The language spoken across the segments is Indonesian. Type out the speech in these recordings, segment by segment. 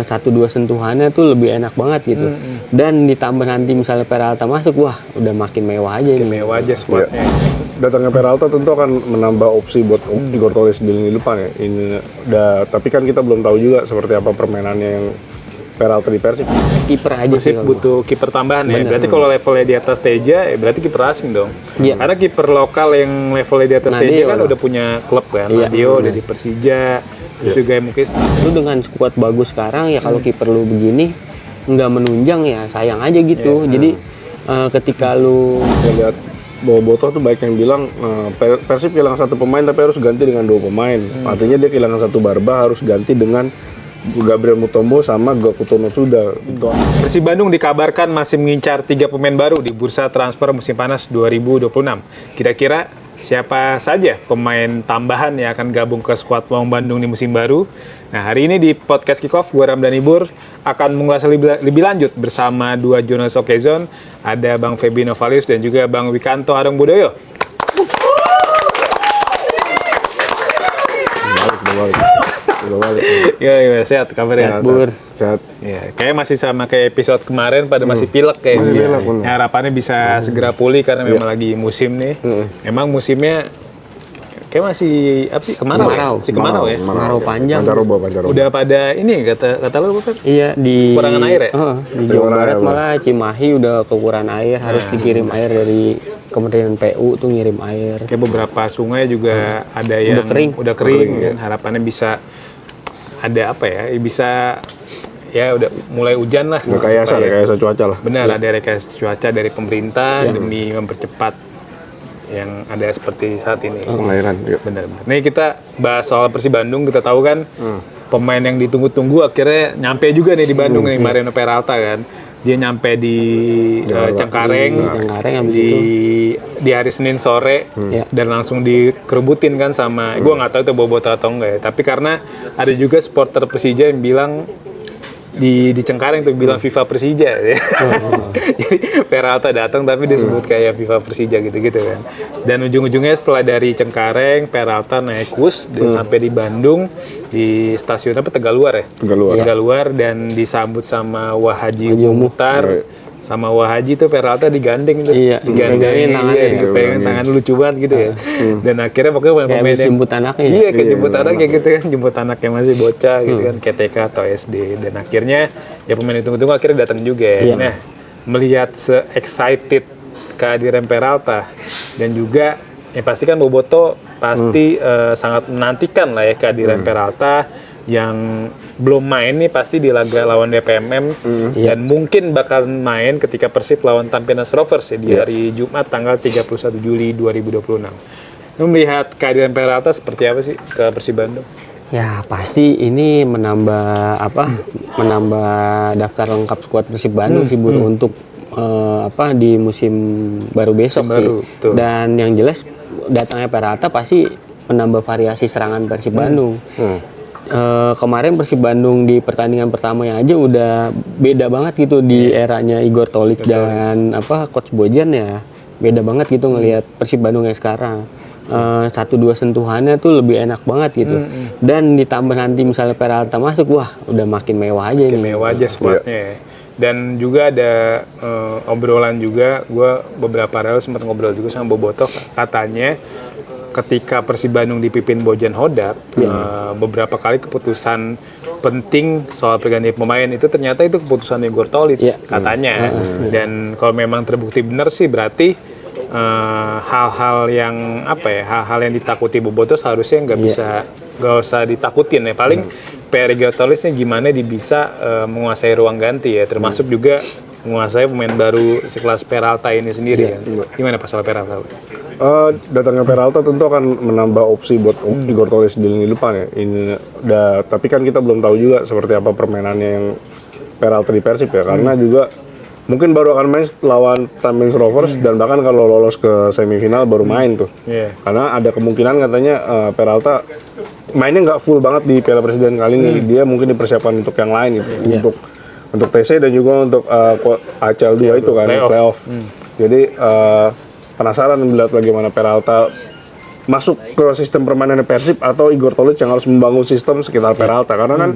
Satu dua sentuhannya tuh lebih enak banget gitu. Dan ditambah nanti misalnya Peralta masuk, wah udah makin mewah aja. Makin mewah aja squadnya. Datangnya Peralta tentu akan menambah opsi buat Igor Torres di lini depan ya. Tapi kan kita belum tahu juga seperti apa permainannya yang Peralta di Persib. Kiper aja sih. Persib butuh kiper tambahan ya. Berarti kalau levelnya di atas Teja, berarti kiper asing dong. Iya. Karena kiper lokal yang levelnya di atas Teja kan udah punya klub kan. Nadio udah di Persija. Terus juga mungkin lu dengan skuad bagus sekarang ya, kalau kiper lu begini nggak menunjang ya sayang aja gitu. Jadi ketika lu lihat Bobotoh tuh baik yang bilang Persib kehilangan satu pemain tapi harus ganti dengan dua pemain. Artinya dia kehilangan satu Barba harus ganti dengan Gabriel Mutombo sama Gakuto Nosuda. Persib Bandung dikabarkan masih mengincar 3 pemain baru di bursa transfer musim panas 2026. Kira-kira siapa saja pemain tambahan yang akan gabung ke skuad Maung Bandung di musim baru? Nah, hari ini di podcast Kickoff, gue Ramdhani Bur akan mengulas lebih lanjut bersama dua jurnalis Okezone. Ada Bang Feby Novalius dan juga Bang Wikanto Harungbudoyo. Balik. Ya, sehat kabarnya. Sehat. Ya, kayak masih sama kayak episode kemarin, pada masih pilek kayak Masih pilek, ya, harapannya bisa segera pulih karena memang lagi musim nih. Emang musimnya kayak masih apa sih? Kemarau. Si kemarau ya. kemarau panjang. Pancaroba. Udah pada ini kata lu apa? Iya, di Kekurangan air ya? Di Jawa Barat malah Cimahi udah kekurangan air, harus dikirim air dari Kementerian PU tuh ngirim air. Kayak beberapa sungai juga ada yang udah kering. Dan harapannya bisa ada apa ya? Bisa ya udah mulai hujan lah. Rekayasa cuaca lah. Benar, ada rekayasa cuaca dari pemerintah demi mempercepat yang ada seperti saat ini. Pengairan. Benar. Nih kita bahas soal Persib Bandung, kita tahu kan pemain yang ditunggu-tunggu akhirnya nyampe juga nih di Bandung nih, Mariano Peralta kan. Dia nyampe di Cengkareng, di hari Senin sore dan langsung dikerebutin kan sama, gue nggak tahu itu Bobotoh atau enggak ya, tapi karena ada juga supporter Persija yang bilang di Cengkareng tuh bilang FIFA Persija ya. Jadi Peralta datang tapi disebut kayak FIFA Persija gitu-gitu kan. Dan ujung-ujungnya setelah dari Cengkareng Peralta naik bus dan sampai di Bandung di stasiun apa Tegaluar ya? Tegaluar dan disambut sama Wahaji Muhtar. Sama Wahaji tuh Peralta digandeng tuh. Digandengin pengen tangan lucu banget gitu ya. Dan akhirnya pokoknya pemain yang jemput anaknya. Iya, kayak jemput anaknya gitu kan, jemput anaknya masih bocah gitu kan, kayak TK atau SD. Dan akhirnya ya pemain ditunggu-tunggu akhirnya datang juga ya. Nah, melihat se-excited kehadiran Peralta dan juga ya pasti kan Bobotoh pasti sangat menantikan lah ya kehadiran Peralta yang belum main nih pasti di laga lawan DPMM dan mungkin bakal main ketika Persib lawan Tampines Rovers ya di hari Jumat tanggal 31 Juli 2026. Lu melihat kehadiran Peralta seperti apa sih ke Persib Bandung? Ya pasti ini menambah daftar lengkap skuad Persib Bandung sih Bur, untuk di musim baru besok sih. Dan yang jelas datangnya Peralta pasti menambah variasi serangan Persib Bandung. Kemarin Persib Bandung di pertandingan pertamanya aja udah beda banget gitu di eranya Igor Tolic dan Coach Bojan ya, beda banget gitu ngelihat Persib Bandung yang sekarang. Satu dua sentuhannya tuh lebih enak banget gitu. Dan ditambah nanti misalnya Peralta masuk, wah udah makin mewah aja. Makin mewah aja squadnya. Dan juga ada obrolan juga, gue beberapa hari sempat ngobrol juga sama Bobotoh, katanya ketika Persib Bandung dipimpin Bojan Hodak, beberapa kali keputusan penting soal pergantian pemain itu ternyata itu keputusan Igor Tolic katanya. Dan kalau memang terbukti benar sih berarti hal-hal yang hal-hal yang ditakuti Bobotoh seharusnya nggak usah ditakutin ya. Paling PR Igor Tolic gimana dia bisa menguasai ruang ganti ya, termasuk juga menguasai pemain baru sekelas Peralta ini sendiri kan. Gimana pas soal Peralta? Datangnya Peralta tentu akan menambah opsi buat Igor Torres di lini depan ya. Tapi kan kita belum tahu juga seperti apa permainannya yang Peralta di Persib ya, karena juga mungkin baru akan main lawan Tampines Rovers dan bahkan kalau lolos ke semifinal baru main tuh. Karena ada kemungkinan katanya Peralta mainnya nggak full banget di Piala Presiden kali ini, dia mungkin dipersiapkan untuk yang lain gitu, untuk TC dan juga untuk ACL 2 itu kan playoff. Jadi penasaran melihat bagaimana Peralta masuk ke sistem permainan Persib atau Igor Tolic yang harus membangun sistem sekitar Peralta, karena kan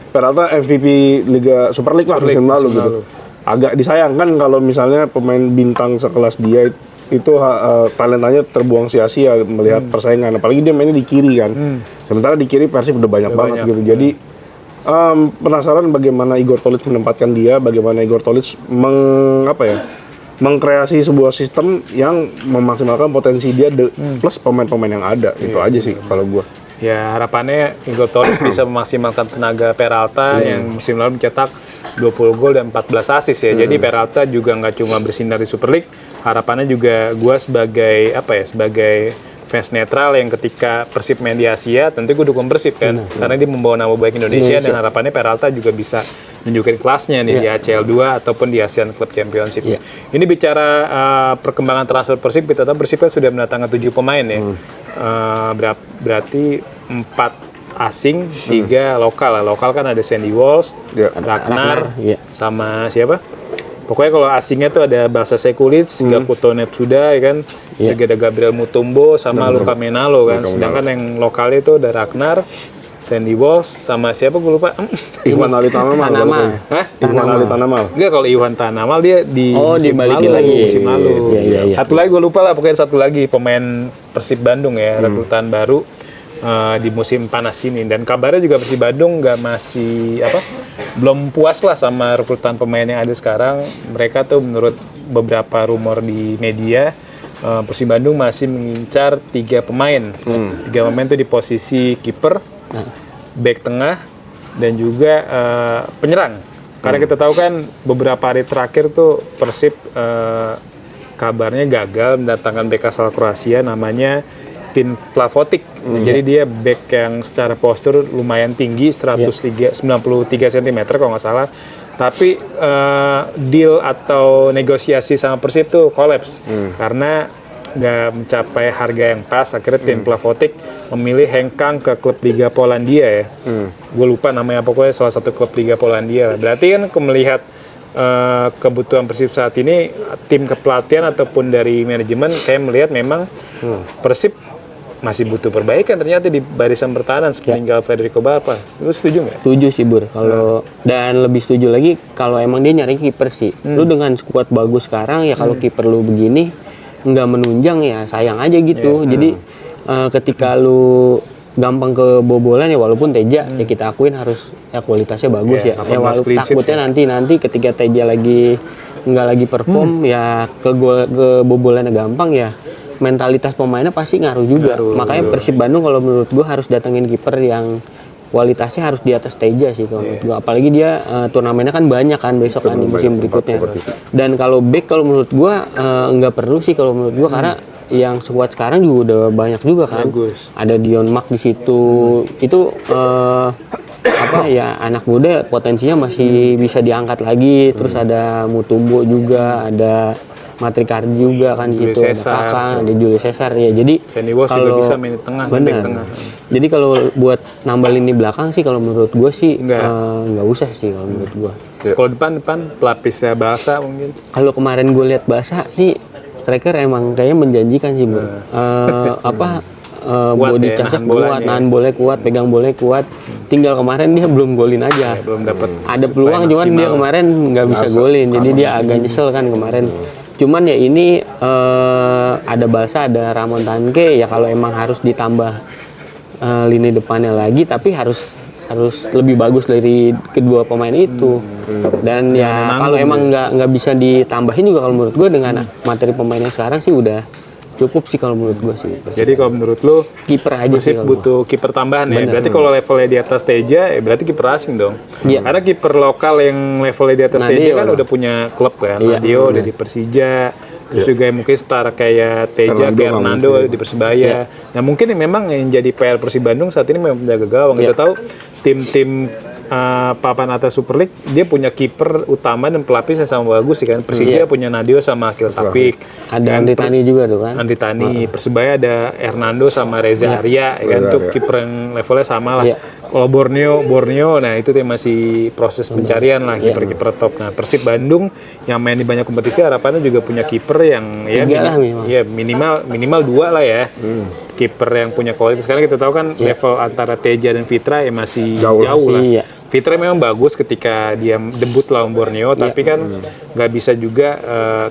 Peralta MVP Liga Super League lah musim lalu gitu. Agak disayangkan kalau misalnya pemain bintang sekelas dia itu talentanya terbuang sia-sia melihat persaingan, apalagi dia mainnya di kiri kan. Sementara di kiri Persib udah banyak banget gitu. Jadi penasaran bagaimana Igor Tolić menempatkan dia, bagaimana Igor Tolić mengkreasi sebuah sistem yang memaksimalkan potensi dia plus pemain-pemain yang ada. Itu aja sih kalau gua. Ya harapannya Igor Tolić bisa memaksimalkan tenaga Peralta yang musim lalu mencetak 20 gol dan 14 assist ya. Jadi Peralta juga nggak cuma bersinar di Super League, harapannya juga gua sebagai sebagai fans netral yang ketika Persib main di Asia, tentu gue dukung Persib kan, karena dia membawa nama baik Indonesia dan harapannya Peralta juga bisa menunjukkan kelasnya nih di ACL 2 ataupun di ASEAN Club Championship. Ini bicara perkembangan transfer Persib, kita tahu Persib kan sudah mendatangkan 7 pemain ya. Berarti 4 asing, 3 lokal lah. Lokal kan ada Sandy Walsh, Ragnar, sama siapa? Pokoknya kalau asingnya tuh ada Basa Sekulic, Gakuto Netsuda ya kan, juga ada Gabriel Mutombo sama Luka Menalo kan. Sedangkan yang lokalnya itu ada Ragnar, Sandy Walsh, sama siapa gue lupa. Iwan Ali Tanamal. Hah? Iwan Ali Tanamal. Enggak, kalau Iwan Tanamal dia di musim dibalikin lalu. lagi. Musim lalu. Iya. Satu lagi gue lupa lah, pokoknya satu lagi pemain Persib Bandung ya, rekrutan baru di musim panas ini. Dan kabarnya juga Persib Bandung belum puas lah sama rekrutan pemain yang ada sekarang. Mereka tuh menurut beberapa rumor di media, Persib Bandung masih mengincar 3 pemain. 3 pemain tuh di posisi kiper, back tengah, dan juga penyerang. Karena kita tahu kan beberapa hari terakhir tuh Persib kabarnya gagal mendatangkan bek asal Kroasia namanya Tin Plavotic. Jadi dia back yang secara postur lumayan tinggi, 93 cm kalau nggak salah. Tapi deal atau negosiasi sama Persib tuh kolaps karena nggak mencapai harga yang pas. Akhirnya Tin Plavotic memilih hengkang ke klub Liga Polandia ya. Gue lupa namanya, pokoknya salah satu klub Liga Polandia. Berarti kan melihat kebutuhan Persib saat ini, tim kepelatihan ataupun dari manajemen kayak melihat memang Persib masih butuh perbaikan ternyata di barisan pertahanan sepeninggal Federico Bappa. Lu setuju nggak? Setuju sih Bur. Kalau dan lebih setuju lagi kalau emang dia nyari kiper sih. Lu dengan skuad bagus sekarang ya, kalau kiper lu begini nggak menunjang ya sayang aja gitu. Jadi ketika lu gampang kebobolan ya, walaupun Teja ya kita akuin harus ya kualitasnya bagus ya. Ya walaupun takutnya nanti ketika Teja lagi nggak lagi perform ya kebobolannya gampang ya. Mentalitas pemainnya pasti ngaruh juga. Makanya Persib Bandung kalau menurut gue harus datengin kiper yang kualitasnya harus di atas Teja sih kalau menurut gue. Apalagi dia turnamennya kan banyak kan besok kan di musim berikutnya. Dan kalau back kalau menurut gue nggak perlu sih kalau menurut gue, karena yang squad sekarang juga udah banyak juga kan. Ada Dion Mark di situ. Itu anak muda potensinya masih bisa diangkat lagi. Terus ada Mutombo juga, ada Matrikardi juga kan gitu, ada Kakak, ada Julio Cesar ya. Jadi kalau bisa main di tengah, tengah. Jadi kalau buat nambah lini belakang sih kalau menurut gue sih nggak usah sih kalau menurut gue. Kalau depan pelapisnya Basa mungkin. Kalau kemarin gue lihat Basa sih striker emang kayaknya menjanjikan sih Bro. Body charge kuat, nahan boleh kuat, pegang boleh kuat. Tinggal kemarin dia belum golin aja. Belum dapat. Ada peluang cuman dia kemarin nggak bisa golin. Jadi dia agak nyesel kan kemarin. Cuman ya ini ada Balsa, ada Ramon Tanke ya, kalau emang harus ditambah lini depannya lagi, tapi harus lebih bagus dari kedua pemain itu. Dan ya kalau emang nggak bisa ditambahin juga kalau menurut gue dengan materi pemainnya sekarang sih udah cukup sih kalau menurut gue sih. Jadi kalau menurut lu kiper aja sih butuh kiper tambahan ya. Berarti kalau levelnya di atas Teja ya berarti kiper asing dong. Karena kiper lokal yang levelnya di atas Teja kan udah punya klub kan. Nadio udah di Persija. Terus juga mungkin setara kayak Teja, Hernando di Persebaya. Nah mungkin memang yang jadi PR Persib Bandung saat ini memang menjaga gawang. Kita tahu tim-tim papan atas Super League dia punya kiper utama dan pelapis yang sama bagus sih kan. Persija punya Nadio sama Akil Safik. Ada Andri Tani juga tuh kan. Andri Tani. Persebaya ada Hernando sama Reza Arya ya kan, untuk kiper yang levelnya sama lah. Kalau Borneo, nah itu tuh masih proses pencarian lah kiper-kiper top. Nah Persib Bandung yang main di banyak kompetisi harapannya juga punya kiper yang minimal 2 lah ya. Kiper yang punya kualitas. Sekarang kita tahu kan level antara Teja dan Fitra ya masih jauh lah. fiturnya memang bagus ketika dia debut lawan Borneo, tapi kan nggak bisa juga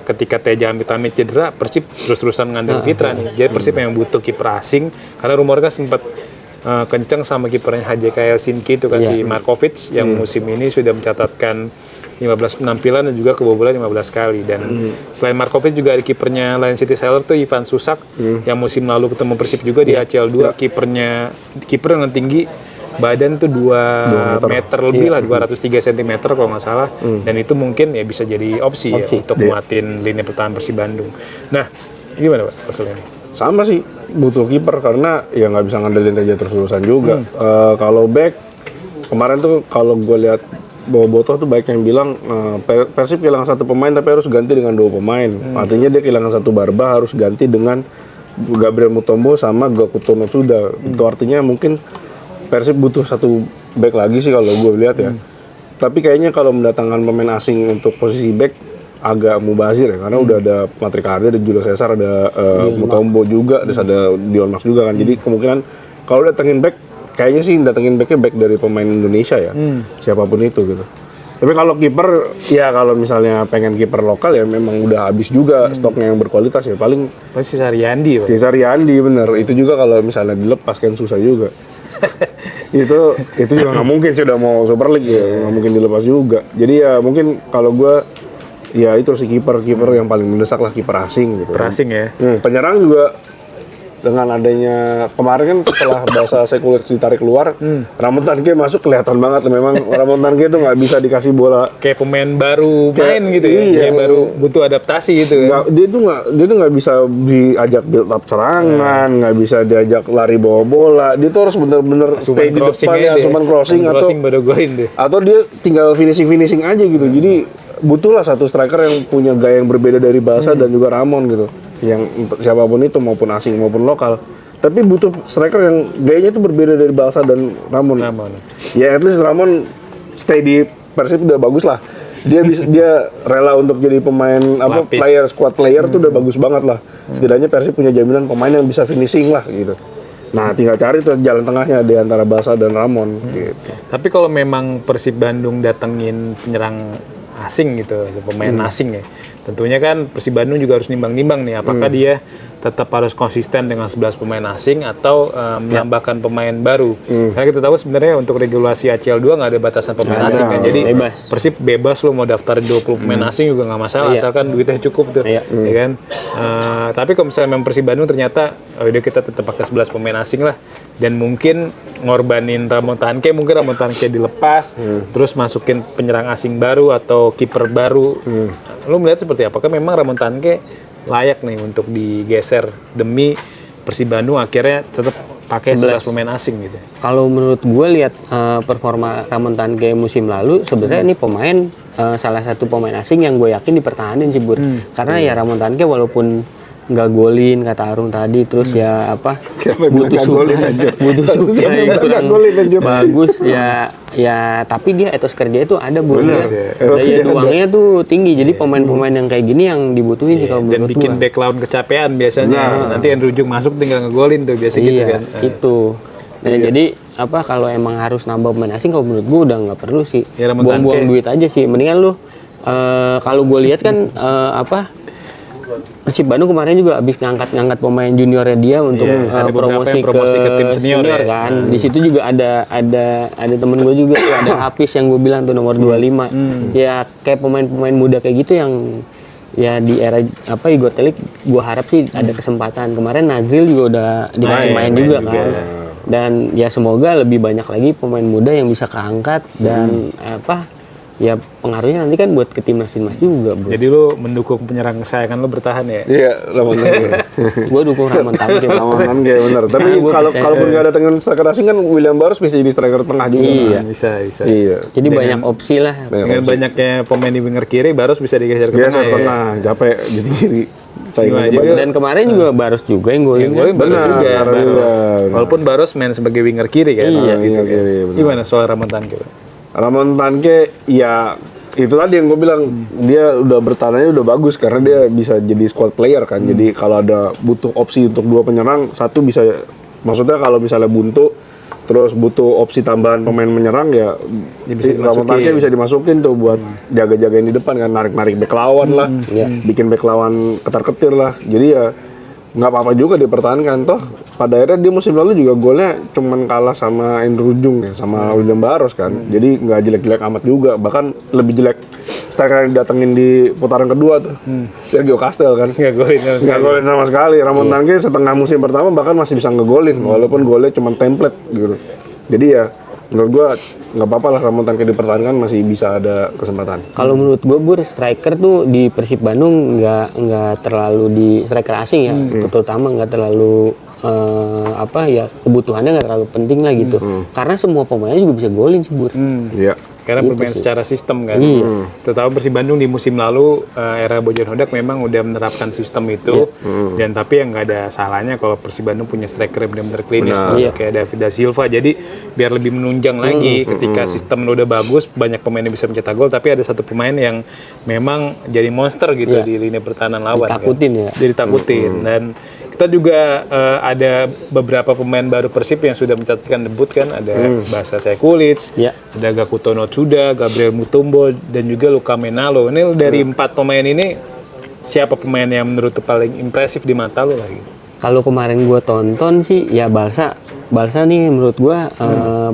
ketika Teja amit-amit cedera, Persib terus-terusan ngandalin Fitra nih. Jadi Persib memang butuh kiper asing, karena rumornya sempat kencang sama kipernya HJK Helsinki itu si Markovic yang musim ini sudah mencatatkan 15 penampilan dan juga kebobolan 15 kali. Dan selain Markovic juga ada kipernya Lion City Sailor tuh Ivan Susak yang musim lalu ketemu Persib juga di ACL 2, kiper yang tinggi badan tuh 2 meter lebih lah, 203 cm kalau nggak salah. Dan itu mungkin ya bisa jadi opsi. Ya, untuk muatin lini pertahanan Persib Bandung. Nah, gimana Pak maksudnya? Sama sih, butuh kiper karena ya nggak bisa ngandelin Teja terus-terusan juga. Kalau back, kemarin tuh kalau gue lihat Bobotoh tuh baik yang bilang Persib kehilangan 1 pemain tapi harus ganti dengan 2 pemain. Artinya dia kehilangan 1 Barba, harus ganti dengan Gabriel Mutombo sama Gakuto Nosuda. Itu artinya mungkin Persib butuh 1 back lagi sih kalau gue lihat ya. Tapi kayaknya kalau mendatangkan pemain asing untuk posisi back agak mubazir ya, karena udah ada Patrick Hardy, ada Julio Cesar, ada Mutombo juga, ada Dion Max juga kan. Jadi kemungkinan kalau datengin back, kayaknya sih datengin backnya back dari pemain Indonesia ya, siapapun itu gitu. Tapi kalau kiper, ya kalau misalnya pengen kiper lokal ya memang udah habis juga stoknya yang berkualitas ya, paling pasti Saryandi. Saryandi bener, itu juga kalau misalnya dilepas kan susah juga. itu juga nggak mungkin sih, udah mau Super League ya, nggak mungkin dilepas juga. Jadi ya mungkin kalau gue ya itu si kiper yang paling mendesak lah, kiper asing gitu. Kiper asing ya. Penyerang juga dengan adanya kemarin kan setelah Basa Sekulic ditarik keluar, Ramon Tanke masuk, kelihatan banget memang Ramon Tanke itu nggak bisa dikasih bola kayak pemain baru main gitu ya, kayak baru butuh adaptasi gitu ya. Dia tuh nggak bisa diajak build up serangan, nggak bisa diajak lari bawa bola, dia tuh harus bener-bener stay di depan ya, asuman crossing atau dia tinggal finishing aja gitu. Jadi butuhlah 1 striker yang punya gaya yang berbeda dari Basa dan juga Ramon gitu, yang siapapun itu maupun asing maupun lokal, tapi butuh striker yang gayanya itu berbeda dari Basa dan Ramon. Ya at least Ramon stay di Persib udah bagus lah, dia rela untuk jadi pemain squad player tuh udah bagus banget lah. Setidaknya Persib punya jaminan pemain yang bisa finishing lah gitu. Nah, tinggal cari tuh jalan tengahnya di antara Basa dan Ramon gitu. Tapi kalau memang Persib Bandung datengin penyerang asing gitu, pemain asing ya, tentunya kan Persib Bandung juga harus nimbang-nimbang nih, apakah dia tetap harus konsisten dengan 11 pemain asing atau menambahkan pemain baru. Karena kita tahu sebenarnya untuk regulasi ACL 2 nggak ada batasan pemain asing kan, jadi Persib bebas lo mau daftar 20 pemain asing juga nggak masalah, asalkan duitnya cukup tuh, ya kan. Tapi kalau misalnya memang Persib Bandung ternyata udah kita tetap pakai 11 pemain asing lah, dan mungkin ngorbanin Ramon Tanke, mungkin Ramon Tanke dilepas, terus masukin penyerang asing baru atau kiper baru. Lo melihat seperti apa? Apakah memang Ramon Tanke layak nih untuk digeser demi Persib Bandung akhirnya tetap pakai 11 pemain asing gitu? Kalau menurut gue lihat performa Ramon Tanke musim lalu, sebenarnya ini pemain salah satu pemain asing yang gue yakin dipertahanin sih, Bur. Karena ya Ramon Tanke walaupun nggak golin kata Arung tadi, terus ya apa butuh shoot yang kurang bagus ya tapi dia etos kerja itu ada, Bu. Daya duangnya tuh tinggi, jadi pemain-pemain yang kayak gini yang dibutuhin sih kalau menurut dan bikin back lawan kecapean biasanya. Nanti yang Rujuk masuk tinggal ngegolin tuh biasa gitu kan. Itu. Nah, jadi apa kalau emang harus nambah pemain asing, kalau menurut gue udah nggak perlu sih, buang-buang duit aja sih, mendingan lu kalau gue lihat kan Persib Bandung kemarin juga habis ngangkat pemain juniornya dia untuk promosi ke tim senior kan. Di situ juga ada temen gue juga tuh, ada Hafiz yang gue bilang tuh nomor 25. Ya kayak pemain-pemain muda kayak gitu yang ya di era Igor Telik gue harap sih ada kesempatan. Kemarin Nazril juga udah dikasih main juga kan. Dan ya semoga lebih banyak lagi pemain muda yang bisa keangkat dan ya pengaruhnya nanti kan buat ke timnas juga, Bro. Jadi lu mendukung penyerang kesayangan lu bertahan ya? Iya, Ramon Tanke. Gue dukung Ramon Tanke. Bener. Tapi kalaupun nggak ada dengan striker asing kan William Barros bisa jadi striker tengah juga. Iya, bisa. Iya. Jadi banyak opsi lah. Dengan banyaknya pemain di winger kiri, Barros bisa digeser ke tengah. Tengah, capek jadi kiri. Dan kemarin juga Barros juga yang golin. Barros juga. Walaupun Barros main sebagai winger kiri kan. Iya, gitu. Gimana soal Ramon Tanke? Ramon Tanke ya itu tadi yang gue bilang, dia udah bertahannya udah bagus karena dia bisa jadi squad player kan. Jadi kalau ada butuh opsi untuk 2 penyerang, satu bisa, maksudnya kalau misalnya buntu terus butuh opsi tambahan pemain menyerang ya Ramon Tanke bisa dimasukin tuh buat jaga-jagain di depan kan, narik-narik bek lawan lah, bikin bek lawan ketar-ketir lah. Jadi ya nggak apa-apa juga dipertahankan. Toh pada akhirnya dia musim lalu juga golnya cuman kalah sama Andrew Jung ya, sama William Barros kan. Jadi nggak jelek-jelek amat juga, bahkan lebih jelek striker yang datengin di putaran kedua tuh, Sergio Castel kan. Nggak golin sama sekali. Ramon Tanke setengah musim pertama bahkan masih bisa ngegolin, walaupun golnya cuma template gitu. Jadi ya menurut gua nggak apa-apa lah Ramon Tanke dipertahankan, masih bisa ada kesempatan. Kalau menurut gue Bur, striker tuh di Persib Bandung nggak terlalu di striker asing ya, terutama nggak terlalu kebutuhannya nggak terlalu penting lah gitu. Karena semua pemainnya juga bisa golin sih Bur. Iya. Karena bermain secara sistem kan. Terutama Persib Bandung di musim lalu era Bojan Hodak memang udah menerapkan sistem itu. Dan tapi yang nggak ada salahnya kalau Persib Bandung punya striker yang benar-benar klinis kayak David da Silva. Jadi biar lebih menunjang lagi ketika sistem udah bagus, banyak pemain yang bisa mencetak gol, tapi ada satu pemain yang memang jadi monster gitu di lini pertahanan lawan. Ditakutin kan. Jadi takutin. Dan kita juga ada beberapa pemain baru Persib yang sudah mencatatkan debut kan, ada Basa Sekulic, ada Gakuto Notsuda, Gabriel Mutombo, dan juga Luka Menalo. Ini dari 4 pemain ini, siapa pemain yang menurut lu paling impresif di mata lu lagi? Kalau kemarin gue tonton sih ya Barca nih menurut gue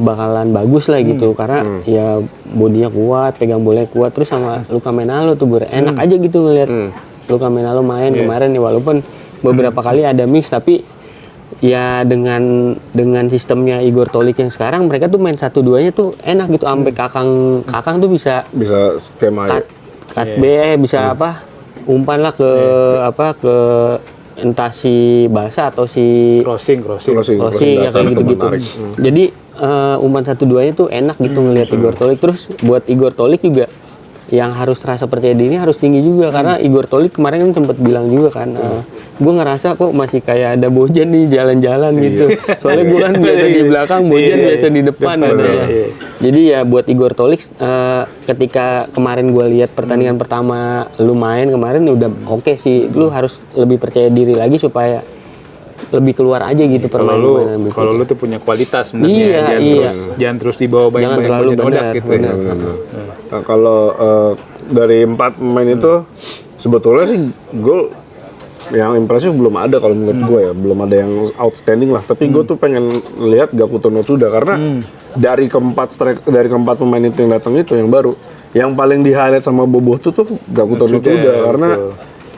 bakalan bagus lah gitu, karena ya bodinya kuat, pegang bolanya kuat, terus sama Luka Menalo tuh enak aja gitu ngelihat Luka Menalo main kemarin nih, walaupun beberapa kali ada miss, tapi ya dengan sistemnya Igor Tolik yang sekarang, mereka tuh main 1-2-nya tuh enak gitu, sampai kakang tuh bisa skema cut B, bisa umpan lah ke ke entah si Basa atau si crossing ya kayak gitu-gitu. Jadi umpan 1-2-nya tuh enak gitu ngelihat Igor Tolik. Terus buat Igor Tolik juga yang harus rasa percaya diri harus tinggi juga, karena Igor Tolik kemarin kan sempat bilang juga kan, gue ngerasa kok masih kayak ada Bojan nih jalan-jalan gitu. Soalnya gue kan biasa di belakang, Bojan biasa di depan katanya. Jadi ya buat Igor Tolik, ketika kemarin gue lihat pertandingan pertama lu main kemarin udah oke sih. Lu harus lebih percaya diri lagi supaya lebih keluar aja gitu permainan. Kalau lu tuh punya kualitas sebenarnya, jangan terus dibawa banyak-banyak Bojan Hodak gitu. Nah, kalau dari 4 pemain itu sebetulnya sih gol yang impresif belum ada kalau menurut gue ya, belum ada yang outstanding lah. Tapi gue tuh pengen lihat Gakuto Notsuda, karena dari keempat pemain itu yang datang itu yang baru, yang paling di highlight sama Boboh tuh Gakuto Notsuda, karena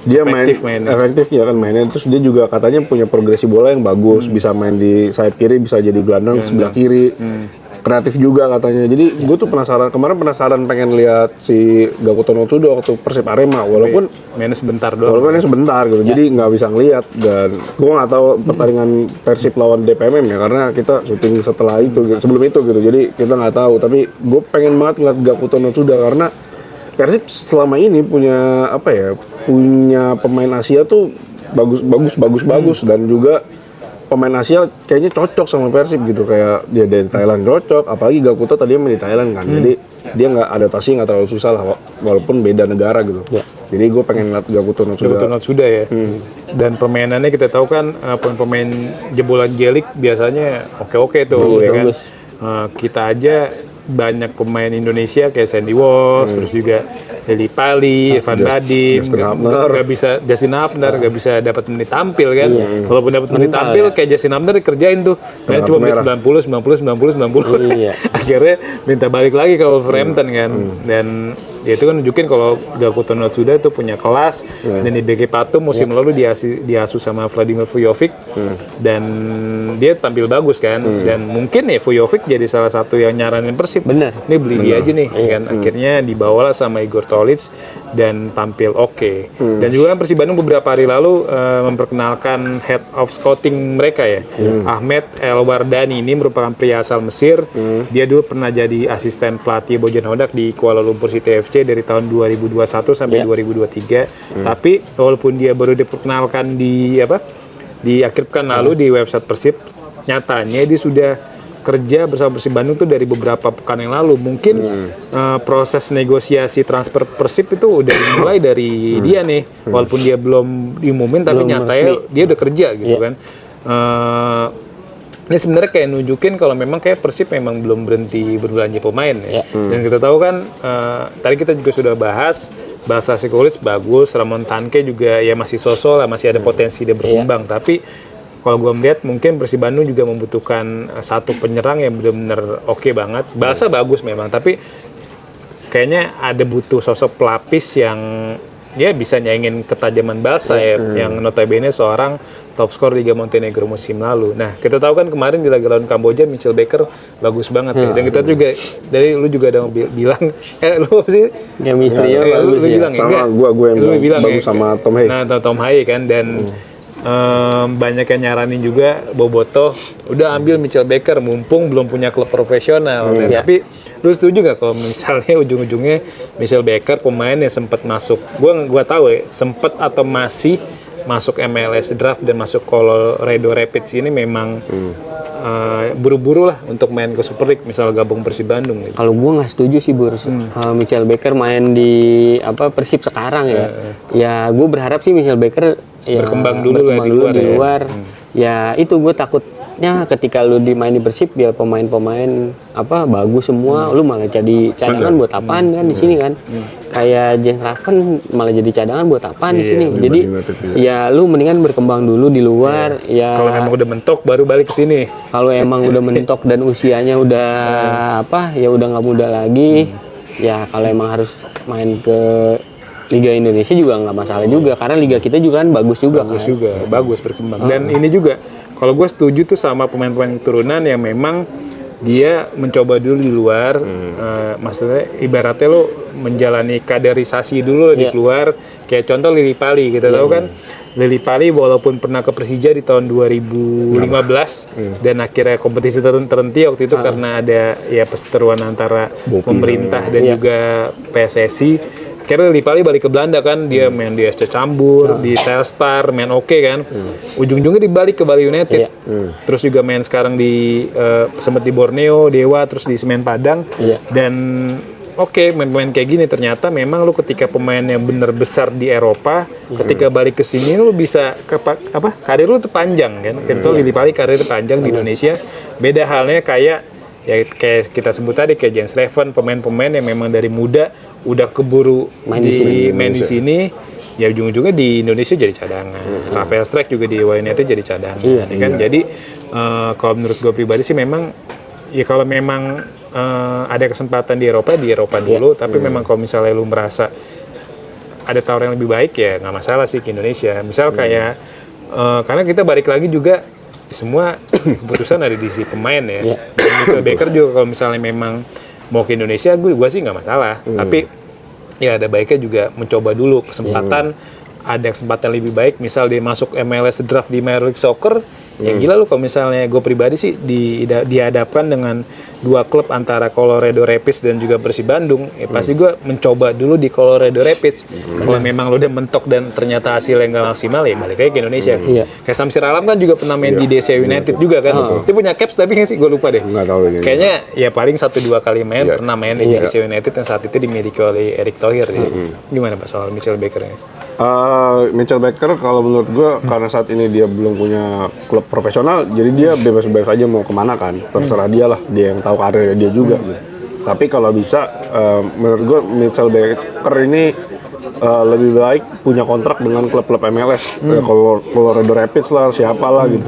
dia efektif ya kan mainnya. Terus dia juga katanya punya progresi bola yang bagus, bisa main di sayap kiri, bisa jadi gelandang sebelah kiri. Kreatif juga katanya. Jadi gue tuh penasaran pengen lihat si Gakuto Notsuda waktu Persib Arema, walaupun mainnya sebentar doang. Walaupun sebentar gitu. Jadi nggak bisa ngelihat, dan gue nggak tahu pertandingan Persib lawan DPMM ya, karena kita syuting setelah itu sebelum itu gitu. Jadi kita nggak tahu, tapi gue pengen banget ngeliat Gakuto Notsuda, karena Persib selama ini punya punya pemain Asia tuh bagus dan juga pemain Asia kayaknya cocok sama Persib gitu, kayak dia dari Thailand cocok, apalagi Gakuto tadi main di Thailand kan, jadi dia nggak adaptasi, nggak terlalu susah lah, walaupun beda negara gitu. Jadi gue pengen lihat Gakuto Notsuda ya. Dan permainannya kita tahu kan pemain jebolan Jelik biasanya oke tuh ya kan. Kita aja banyak pemain Indonesia kayak Sandy Walsh, terus juga Deli Pali, Evan Badim, Justin Hapner nggak bisa dapat menit tampil kan. Walaupun dapat menit tampil kayak Justin Hapner dikerjain tuh, cuma menit 90. Akhirnya minta balik lagi ke Wolverhampton kan. Dan ya itu kan nunjukin kalau Gakuto Notsuda itu punya kelas. Dan di BG Patum musim lalu diasuh sama Vladimir Vujovic, dan dia tampil bagus kan. Dan mungkin ya Vujovic jadi salah satu yang nyaranin Persib. Ini beli dia aja nih kan. Akhirnya dibawalah sama Igor Tolik dan tampil oke. Dan juga kan Persib Bandung beberapa hari lalu memperkenalkan head of scouting mereka ya, Ahmed El Wardani. Ini merupakan pria asal Mesir. Dia dulu pernah jadi asisten pelatih Bojan Hodak di Kuala Lumpur City FC dari tahun 2021 sampai 2023. Tapi walaupun dia baru diperkenalkan di akhir pekan lalu di website Persib, nyatanya dia sudah kerja bersama Persib Bandung tuh dari beberapa pekan yang lalu. Mungkin proses negosiasi transfer Persib itu udah dimulai dari dia nih, walaupun dia belum diumumin, tapi nyatanya dia udah kerja gitu kan. Ini sebenarnya kayak nunjukin kalau memang kayak Persib memang belum berhenti berbelanja pemain ya. Dan kita tahu kan tadi kita juga sudah bahas bahasa psikologis bagus, Ramon Tanke juga ya masih sosok lah, masih ada potensi dia berkembang. Tapi kalau gue melihat mungkin Persib Bandung juga membutuhkan satu penyerang yang benar-benar oke banget. Bahasa bagus memang, tapi kayaknya ada butuh sosok pelapis yang ya bisa nyaingin ketajaman Balsa ya, yang notabene seorang top skor Liga Montenegro musim lalu. Nah, kita tahu kan kemarin di laga lawan Kamboja, Mitchell Baker bagus banget ya. Dan kita juga, dari lu juga ada bilang, lu apa sih? Chemistry-nya bagus lu ya. bilang Sama ya? gue yang bilang bagus ya? sama Tom Haye. Nah, Tom Haye kan, dan banyak yang nyaranin juga Bobotoh udah ambil Mitchell Baker mumpung belum punya klub profesional. Tapi lu setuju gak kalau misalnya ujung-ujungnya Mitchell Baker pemain yang sempat masuk, gua tahu ya, sempat atau masih masuk MLS draft dan masuk Colorado Rapids ini memang buru-buru lah untuk main ke Super League, misal gabung Persib Bandung gitu. Kalau gue nggak setuju sih Mitchell Baker main di Persib sekarang ya. Ya gue berharap sih Mitchell Baker ya, berkembang dulu di luar. Ya itu gue takutnya ketika lu dimain di Persib ya pemain-pemain bagus semua, lu malah jadi cadangan buat apaan kan di sini kan. Kayak James Raven malah jadi cadangan buat apaan di sini. Jadi ya lu mendingan berkembang dulu di luar. Ya kalau memang udah mentok baru balik ke sini. Kalau emang udah mentok dan usianya udah ya udah nggak muda lagi. Ya kalau emang harus main ke Liga Indonesia juga nggak masalah juga, karena liga kita juga kan bagus bagus berkembang. Dan ini juga kalau gue setuju tuh sama pemain-pemain turunan yang memang dia mencoba dulu di luar, maksudnya ibaratnya lo menjalani kaderisasi dulu di luar, kayak contoh Lili Pali, kita tahu kan Lili Pali walaupun pernah ke Persija di tahun 2015 dan akhirnya kompetisi terhenti waktu itu karena ada ya perseteruan antara pemerintah dan juga PSSI. Akhirnya Lili Pali balik ke Belanda kan, dia main di SC Cambur, di Telstar, main oke kan. Ujung-ujungnya dibalik ke Bali United. Terus juga main sekarang sempat di Borneo, Dewa, terus di Semen Padang. Dan main-main kayak gini ternyata memang lu ketika pemainnya bener besar di Eropa, ketika balik ke sini lu bisa karir lu tuh panjang kan. Contoh Lili Pali karir itu panjang di Indonesia. Beda halnya kayak kita sebut tadi kayak Jens Leven, pemain-pemain yang memang dari muda udah keburu main di sini, ya ujung-ujungnya di Indonesia jadi cadangan. Rafael Strijk juga di United jadi cadangan, kan? Jadi kalau menurut gue pribadi sih memang ya kalau memang ada kesempatan di Eropa dulu, tapi memang kalau misalnya lu merasa ada tawaran yang lebih baik ya nggak masalah sih ke Indonesia. Misal kayak karena kita balik lagi juga semua keputusan ada di si pemain ya. Mitchell Baker juga kalau misalnya memang mau ke Indonesia, gue sih nggak masalah. Tapi ya ada baiknya juga mencoba dulu kesempatan. Ada kesempatan lebih baik, misal dia masuk MLS draft di Major League Soccer. Ya gila lu kalau misalnya gue pribadi sih dihadapkan dengan dua klub antara Colorado Rapids dan juga Persib Bandung, ya pasti gue mencoba dulu di Colorado Rapids. Kalau memang lu udah mentok dan ternyata hasilnya nggak maksimal, ya balik lagi ke Indonesia. Kayak Samsir Alam kan juga pernah main di DC United juga kan. Dia punya caps tapi nggak sih, gue lupa deh. Kayaknya ya paling 1-2 kali pernah main di DC United yang saat itu dimiliki oleh Erick Thohir. Gimana Pak soal Mitchell Baker ini? Mitchell Baker kalau menurut gue karena saat ini dia belum punya klub profesional, jadi dia bebas-bebas aja mau kemana kan, terserah dia lah, dia yang tahu karirnya dia juga gitu. Tapi kalau bisa menurut gue Mitchell Baker ini lebih baik punya kontrak dengan klub-klub MLS, kalau Colorado Rapids lah, siapalah gitu.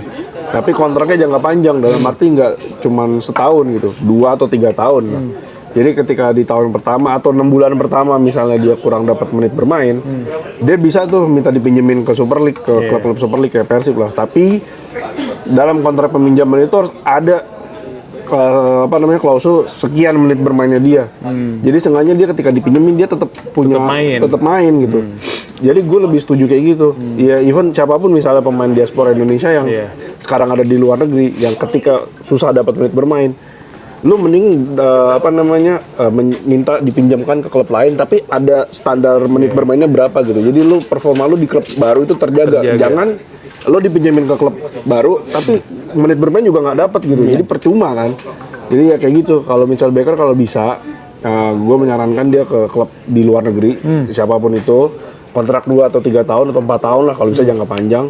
Tapi kontraknya jangka panjang, dalam arti nggak cuman setahun gitu, 2 atau 3 tahun. Jadi ketika di tahun pertama atau 6 bulan pertama misalnya dia kurang dapat menit bermain, dia bisa tuh minta dipinjemin ke Super League, ke klub-klub Super League kayak Persib lah. Tapi dalam kontrak peminjaman itu harus ada klausul sekian menit bermainnya dia. Jadi seenggaknya dia ketika dipinjemin dia tetap main gitu. Jadi gue lebih setuju kayak gitu. Ya even siapapun misalnya pemain diaspora Indonesia yang sekarang ada di luar negeri yang ketika susah dapat menit bermain, lu mending minta dipinjamkan ke klub lain tapi ada standar menit bermainnya berapa gitu. Jadi lu performa lu di klub baru itu terjaga. Jangan lu dipinjamin ke klub baru tapi menit bermain juga nggak dapat gitu. Jadi percuma kan. Jadi ya kayak gitu. Kalau Mitchell Baker kalau bisa, gue menyarankan dia ke klub di luar negeri, siapapun itu, kontrak 2 atau 3 tahun atau 4 tahun lah kalau bisa jangka panjang.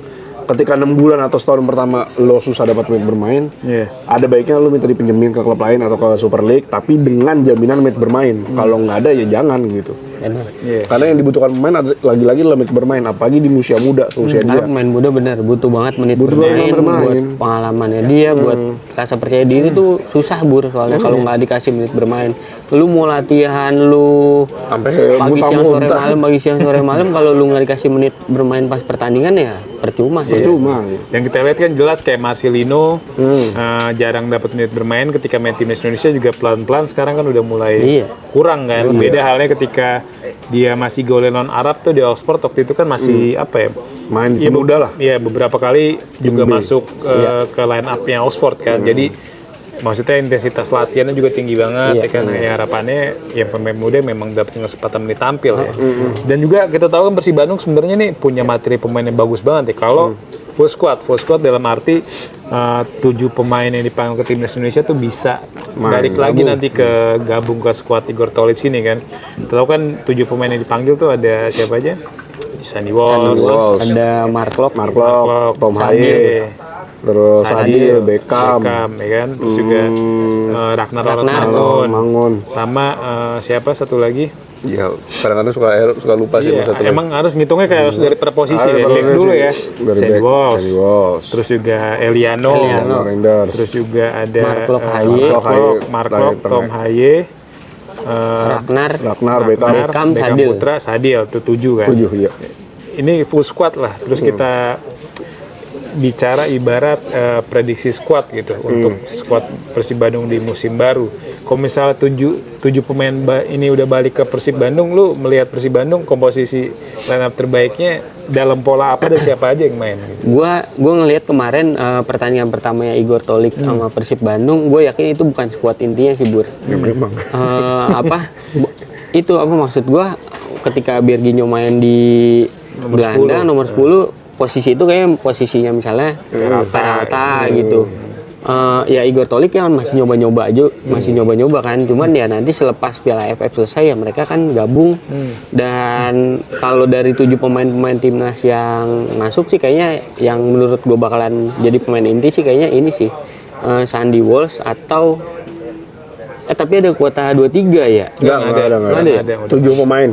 ketika 6 bulan atau setahun pertama lo susah dapat menit bermain, ada baiknya lo minta dipinjemin ke klub lain atau ke Super League, tapi dengan jaminan menit bermain. Kalau nggak ada ya jangan gitu. Karena yang dibutuhkan pemain lagi-lagi adalah menit bermain, apalagi di usia muda, usia dia. Pemain muda bener butuh banget menit bermain, buat pengalamannya dia, buat rasa percaya diri tuh susah Bur, soalnya kalau nggak dikasih menit bermain. Lu mau latihan lu sampai pagi siang sore malam kalau lu nggak dikasih menit bermain pas pertandingan ya percuma. Yang kita lihat kan jelas kayak Marcelino jarang dapat menit bermain ketika main timnas Indonesia, juga pelan-pelan sekarang kan udah mulai kurang kan. Beda halnya ketika dia masih golin non Arab tuh di Oxford waktu itu kan masih main di muda lah. Iya, beberapa kali juga masuk ke line up-nya Oxford kan. Jadi maksudnya intensitas latihannya juga tinggi banget, ya kan. Ya, harapannya ya pemain muda memang dapat kesempatan menit tampil ya. Dan juga kita tahu kan Persib Bandung sebenarnya nih punya materi pemain yang bagus banget ya. Kalau full squad dalam arti 7 pemain yang dipanggil ke timnas Indonesia tuh bisa balik lagi nanti ke gabung ke squad Igor Tolic ini kan. Kita tahu kan 7 pemain yang dipanggil tuh ada siapa aja? Sandy Walsh, ada Mark Locke, Tom Haye, terus Sadil, Beckham, ya kan, terus juga Ragnar Mangun, sama siapa satu lagi? Ya, kadang-kadang suka lupa sih satu lagi. Emang harus ngitungnya kayak harus dari per posisi ya, back dulu ya. Sandy Walsh, terus juga Eliano, terus juga ada Mark Locke, Tom Haye, Ragnar, Beckham, Putra, Sadil, itu 7 kan. 7, iya. Ini full squad lah. Terus kita bicara ibarat prediksi squad gitu untuk squad Persib Bandung di musim baru. Kalau misalnya 7 pemain ini udah balik ke Persib Bandung, lu melihat Persib Bandung komposisi line up terbaiknya dalam pola apa dan siapa aja yang main? Gitu? Gua ngelihat kemarin pertandingan pertamanya Igor Tolic sama Persib Bandung, gue yakin itu bukan squad intinya sih Bur. Memang. Itu apa maksud gue? Ketika Berginho main di Belanda nomor 10, posisi itu kayak posisinya misalnya Peralta gitu. Ya Igor Tolic kan masih nyoba-nyoba kan. Cuman ya nanti selepas Piala AFF selesai ya mereka kan gabung. Dan kalau dari 7 pemain timnas yang masuk sih kayaknya yang menurut gue bakalan jadi pemain inti sih kayaknya ini sih Sandy Walsh atau tapi ada kuota 23 ya? Enggak ada. 7 pemain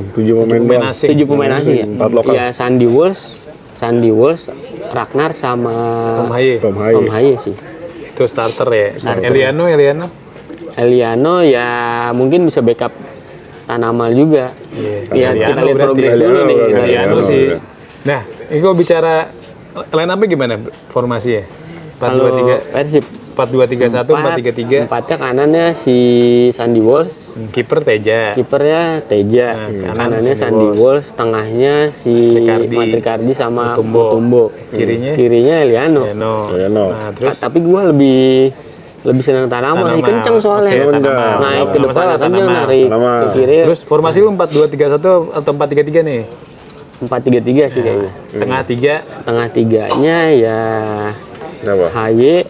asing. 7 pemain asing ya? 4 lokal. Ya Sandy Walsh, Ragnar sama Tom Haye sih. Itu starter ya. Eliano ya mungkin bisa backup Tanamal juga. Ya kita lihat progres dulu nih. Eliano sih. Nah, ini kalau bicara line up-nya gimana formasinya? 4-2-3 Persib 4-2-3-1, 4-3-3. Empatnya kanannya si Sandy Walsh, kipernya Teja, kanannya Sandy Walsh, tengahnya si Matrikardi sama Mutombo, kirinya Eliano. Nah, terus tapi gue lebih senang Tanamal, kenceng soalnya. Naik ke depan kan dia narik ke kiri. Terus formasi lu 4-2-3-1 atau 4-3-3 nih? 4-3-3 sih kayaknya. Tengah tiganya ya Haye,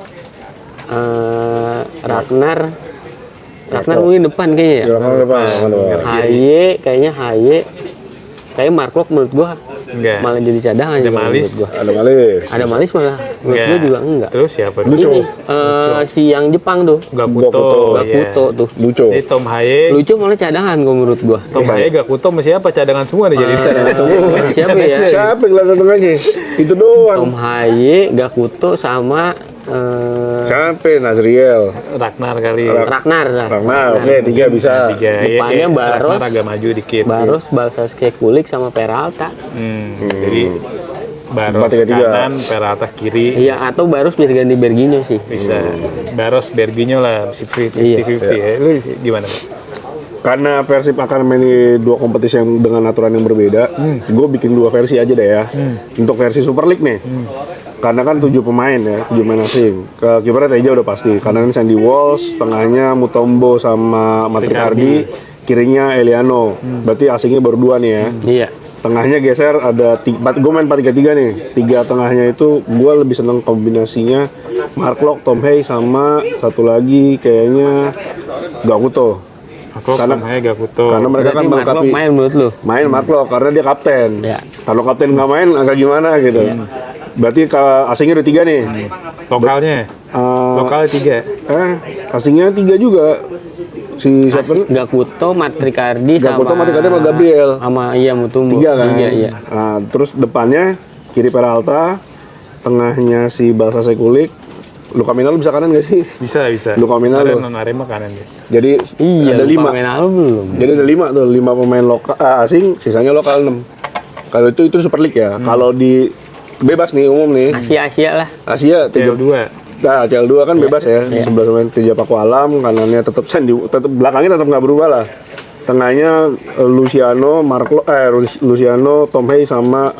Ragnar mungkin depan kayaknya ya. Kayak Mark Locke menurut gua malah jadi cadangan. Ada Malis malah menurut gua juga enggak. Terus siapa? Ini si yang Jepang tuh Gakuto tuh lucu. Ini Tom Haye lucu malah cadangan gua menurut gua. Tom Haye, Gakuto sama siapa? Cadangan semua nih jadi siapa ya? Siapa gelandang tengahnya? Itu doang. Tom Haye, Gakuto sama Sampai Nazriel, Ragnar, oke 3 bisa. Depannya Baros, agak maju dikit. Baros, Balsaske Kulik sama Peralta. Jadi Baros kanan, Peralta kiri. Iya, atau Baros bisa ganti Berginho sih. Bisa. Baros Berginho lah, 50-50 ya. Lu gimana? Karena Persib akan main di 2 kompetisi yang dengan aturan yang berbeda, gue bikin 2 versi aja deh ya. Untuk versi Super League nih. Karena kan 7 pemain ya, 7 pemain asing. Ke kipernya Teja udah pasti. Kanan Sandy Walsh, tengahnya Mutombo sama Matrikardi, kirinya Eliano. Berarti asingnya baru 2 nih ya. Iya. Tengahnya geser ada gue main 4-3-3 nih. 3 tengahnya itu gue lebih seneng kombinasinya Mark Locke, Tom Haye sama satu lagi kayaknya Gakuto. Karena mereka kan melengkapi. Main menurut lu? Main Mark Locke karena dia kapten. Ya. Kalau kapten nggak main agak gimana gitu. Berarti asingnya ada 3 nih. Lokalnya? Lokalnya 3. Asingnya 3 juga. Si siapa? Gakuto, Matrikardi sama Gabriel. Sama Mutombo. 3 kan? 3, iya. Nah, terus depannya kiri Peralta, tengahnya si Balsa Sekulik. Luka Minalo bisa kanan gak sih? Bisa. Luka Minalo. Arema kanan dia. Jadi ada 5. Minalo belum. Jadi ada 5 tuh, 5 pemain lokal asing, sisanya lokal 6. Kalau itu Super League ya. Kalau di bebas nih umum nih. Asia lah. Asia CL2. Nah, CL2 kan bebas ya. 11 pemain 3 Paku Alam, kanannya tetap belakangnya tetap nggak berubah lah. Tengahnya Luciano, Luciano, Tom Hay sama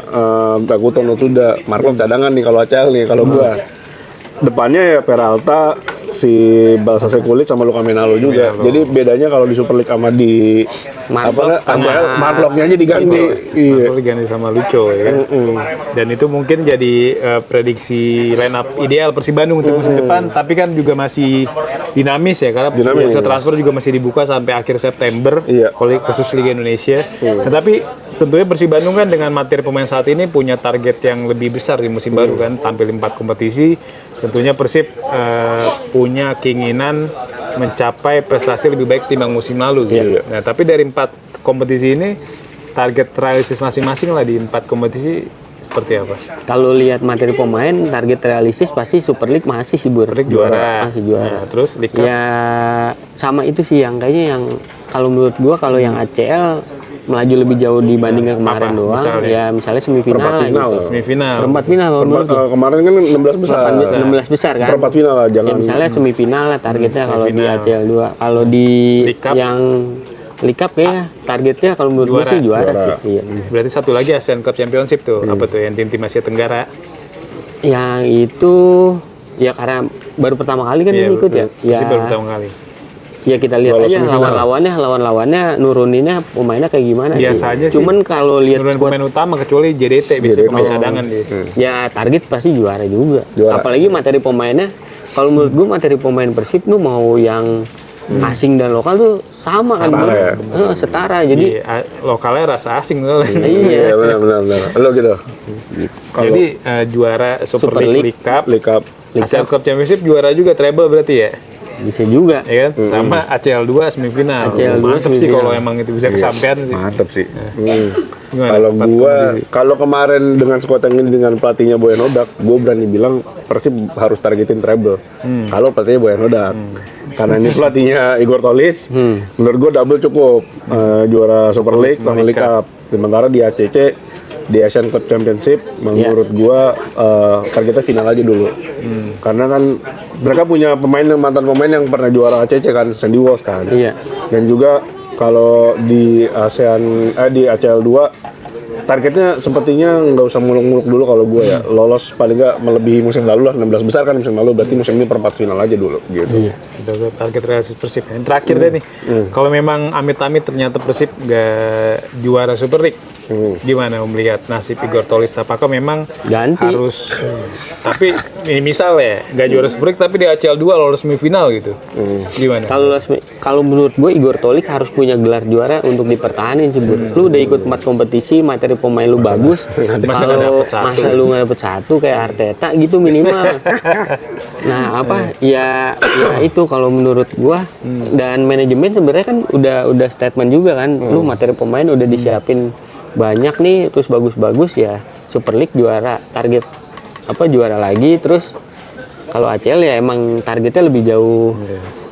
Gakuto Notsuda. Marco cadangan nih kalau ACL nih kalau gua. Depannya ya Peralta, si Balsa Sekulit sama Luka Minalo juga. Jadi bedanya kalau di Super League sama di Marklocknya aja diganti. Marklock diganti sama Lucho ya kan. Dan itu mungkin jadi prediksi line up ideal Persib Bandung untuk musim depan, tapi kan juga masih dinamis ya karena bursa transfer juga masih dibuka sampai akhir September kalau khusus Liga Indonesia. Nah, tapi tentunya Persib Bandung kan dengan materi pemain saat ini punya target yang lebih besar di musim baru kan, tampil 4 kompetisi. Tentunya Persib punya keinginan mencapai prestasi lebih baik timbang musim lalu gitu. Nah, tapi dari 4 kompetisi ini target realistis masing-masing lah di 4 kompetisi seperti apa? Kalau lihat materi pemain, target realistis pasti Super League masih sih Super League juara. Masih juara. Nah, terus League Cup? Ya sama itu sih yang kayaknya yang kalau menurut gua kalau yang ACL melaju lebih jauh dibandingkan kemarin doang. Misalnya? Ya misalnya semifinal lah gitu. Perempat final kemarin kan 16 besar. 16 besar kan. Perempat final lah jangan. Ya misalnya semifinal lah targetnya kalau di ACL 2. Kalau di yang League Cup ya targetnya kalau menurut gue sih juara sih. Iya. Berarti satu lagi Asian Cup Championship tuh. Apa tuh yang tim-tim Asia Tenggara? Yang itu ya karena baru pertama kali kan ini ikut ya. Masih baru pertama kali. Ya kita lihat aja lawan-lawannya nuruninnya pemainnya kayak gimana sih. Biasa aja sih. Cuman kalau lihat pemain utama kecuali JDT biasanya pemain cadangan dia. Ya target pasti juara juga. Apalagi materi pemainnya kalau menurut gue materi pemain Persib tuh mau yang asing dan lokal tuh sama kan. Setara. Jadi lokalnya rasa asing tuh. Iya benar. Lo gitu. Jadi juara Super League Cup, Asian Cup Championship juara juga treble berarti ya. Bisa juga ya kan? Sama ACL 2 semifinal. Mantep sih kalau emang itu bisa kesampaian sih. Mantep sih. Kalau kemarin dengan skuad yang ini dengan pelatihnya Boyan Odak, gue berani bilang Persib harus targetin treble. Kalau pelatihnya Boyan Odak. Karena ini pelatihnya Igor Tolis, menurut gue double cukup. Juara Super League sama League Cup. Sementara di ACC, di Asian Cup Championship, menurut gue targetnya final aja dulu. Karena kan mereka punya mantan pemain yang pernah juara ACC kan, Sandy Walsh kan. Dan juga kalau di di ACL 2 targetnya sepertinya nggak usah muluk-muluk dulu kalau gue ya. Lolos paling nggak melebihi musim lalu lah, 16 besar kan musim lalu, berarti musim ini perempat final aja dulu gitu. Target realistis Persib. Yang terakhir deh nih, kalau memang amit-amit ternyata Persib nggak juara Super League, gimana melihat nasib Igor Tolis? Apakah memang harus tapi ini misal ya nggak juara Super League tapi di ACL 2 lolos semifinal gitu, gimana? Kalau menurut gue Igor Tolis harus punya gelar juara untuk dipertahanin sih. Lu udah ikut 4 kompetisi, materi pemain lu bagus, masa lu nggak dapet satu kayak Arteta gitu minimal. Nah ya itu kalau menurut gua. Dan manajemen sebenarnya kan udah statement juga kan, lu materi pemain udah disiapin banyak nih, terus bagus-bagus ya Super League juara, target juara lagi. Terus kalau ACL ya emang targetnya lebih jauh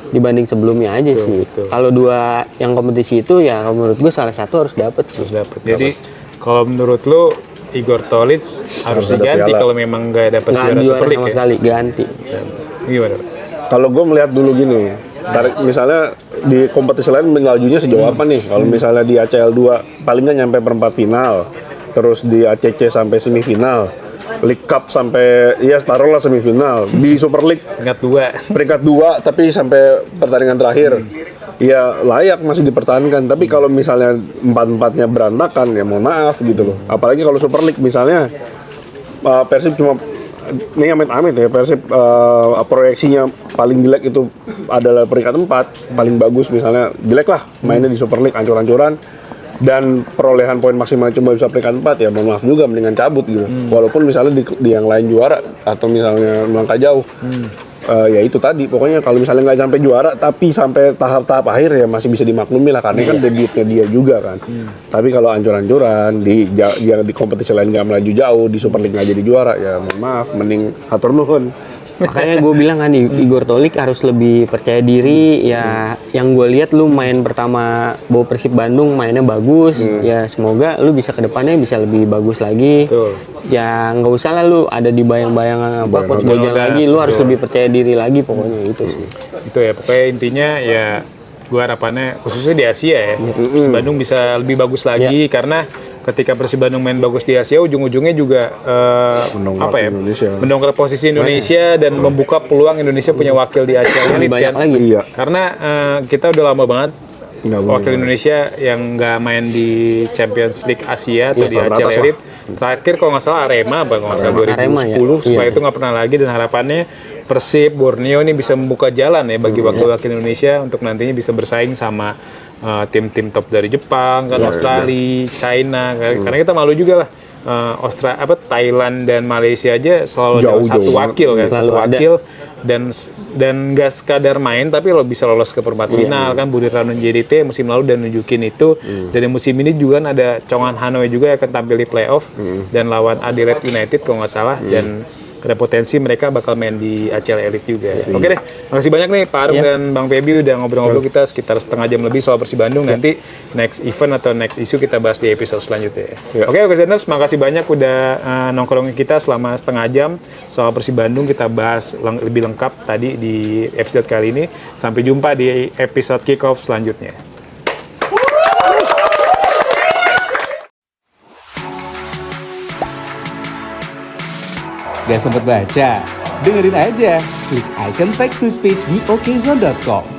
dibanding sebelumnya aja sih. Kalau 2 yang kompetisi itu ya menurut gua salah satu harus dapet. Jadi kalau menurut lu Igor Tolis harus diganti kalau memang nggak dapat juara Super League sama sekali ganti. Gimana? Kalau gue melihat dulu gini, misalnya di kompetisi lain melajunya sejauh apa nih? Kalau misalnya di ACL 2 paling nggak nyampe perempat final, terus di ACC sampai semifinal, League Cup sampai taruhlah semifinal, di Super League peringkat 2 tapi sampai pertandingan terakhir. Ya layak masih dipertahankan, tapi kalau misalnya 4-4-nya berantakan ya mohon maaf gitu loh. Apalagi kalau Super League misalnya Persib cuma ini amit-amit ya, Persib proyeksinya paling jelek itu adalah peringkat 4, paling bagus misalnya jelek lah mainnya di Super League ancur-ancuran. dan perolehan poin maksimal cuma bisa peringkat 4 ya mohon maaf juga mendingan cabut gitu. Walaupun misalnya di yang lain juara atau misalnya melangkah jauh. Ya itu tadi pokoknya kalau misalnya nggak sampai juara tapi sampai tahap-tahap akhir ya masih bisa dimaklumi lah karena kan debutnya dia juga kan. Tapi kalau ancur-ancuran di kompetisi lain nggak melaju jauh di Super League nggak jadi juara ya mohon maaf mending hatur nuhun. Makanya gue bilang kan Igor Tolik harus lebih percaya diri ya. Yang gue lihat lu main pertama bawa Persib Bandung mainnya bagus ya, semoga lu bisa kedepannya bisa lebih bagus lagi. Ya nggak usah lah lu ada di bayang-bayang apa coach Bojang lagi, lu harus lebih percaya diri lagi pokoknya itu sih. Itu ya pokoknya intinya ya gue harapannya khususnya di Asia ya Persib Bandung bisa lebih bagus lagi karena ketika Persib Bandung main bagus di Asia ujung-ujungnya juga mendongkrak posisi Indonesia dan membuka peluang Indonesia punya wakil di Asia Elite kan. Karena kita udah lama banget wakil Indonesia yang nggak main di Champions League Asia atau di Asia Elite. Terakhir kalau nggak salah Arema kalau nggak salah 2010 setelah itu nggak pernah lagi dan harapannya Persib Borneo ini bisa membuka jalan ya bagi wakil-wakil Indonesia untuk nantinya bisa bersaing sama tim-tim top dari Jepang, kan Australia, China, karena kita malu juga lah. Thailand dan Malaysia aja selalu ada satu wakil kan, satu wakil dan nggak sekadar main tapi lo bisa lolos ke perempat final kan. Budi Ranon JDT musim lalu dan nunjukin itu. Dan musim ini juga ada Chong'an Hanoi juga yang akan tampil di playoff dan lawan Adelaide United kalau nggak salah dan ada potensi mereka bakal main di ACL Elite juga. Oke deh, makasih banyak nih Pak Arum dan Bang Feby udah ngobrol-ngobrol kita sekitar setengah jam lebih soal Persib Bandung. Nanti next event atau next issue kita bahas di episode selanjutnya. Oke, Okezenders, makasih banyak udah nongkrongin kita selama setengah jam soal Persib Bandung. Kita bahas lebih lengkap tadi di episode kali ini. Sampai jumpa di episode kick-off selanjutnya. Gak sempet baca? Dengerin aja, klik icon text to speech di okezone.com.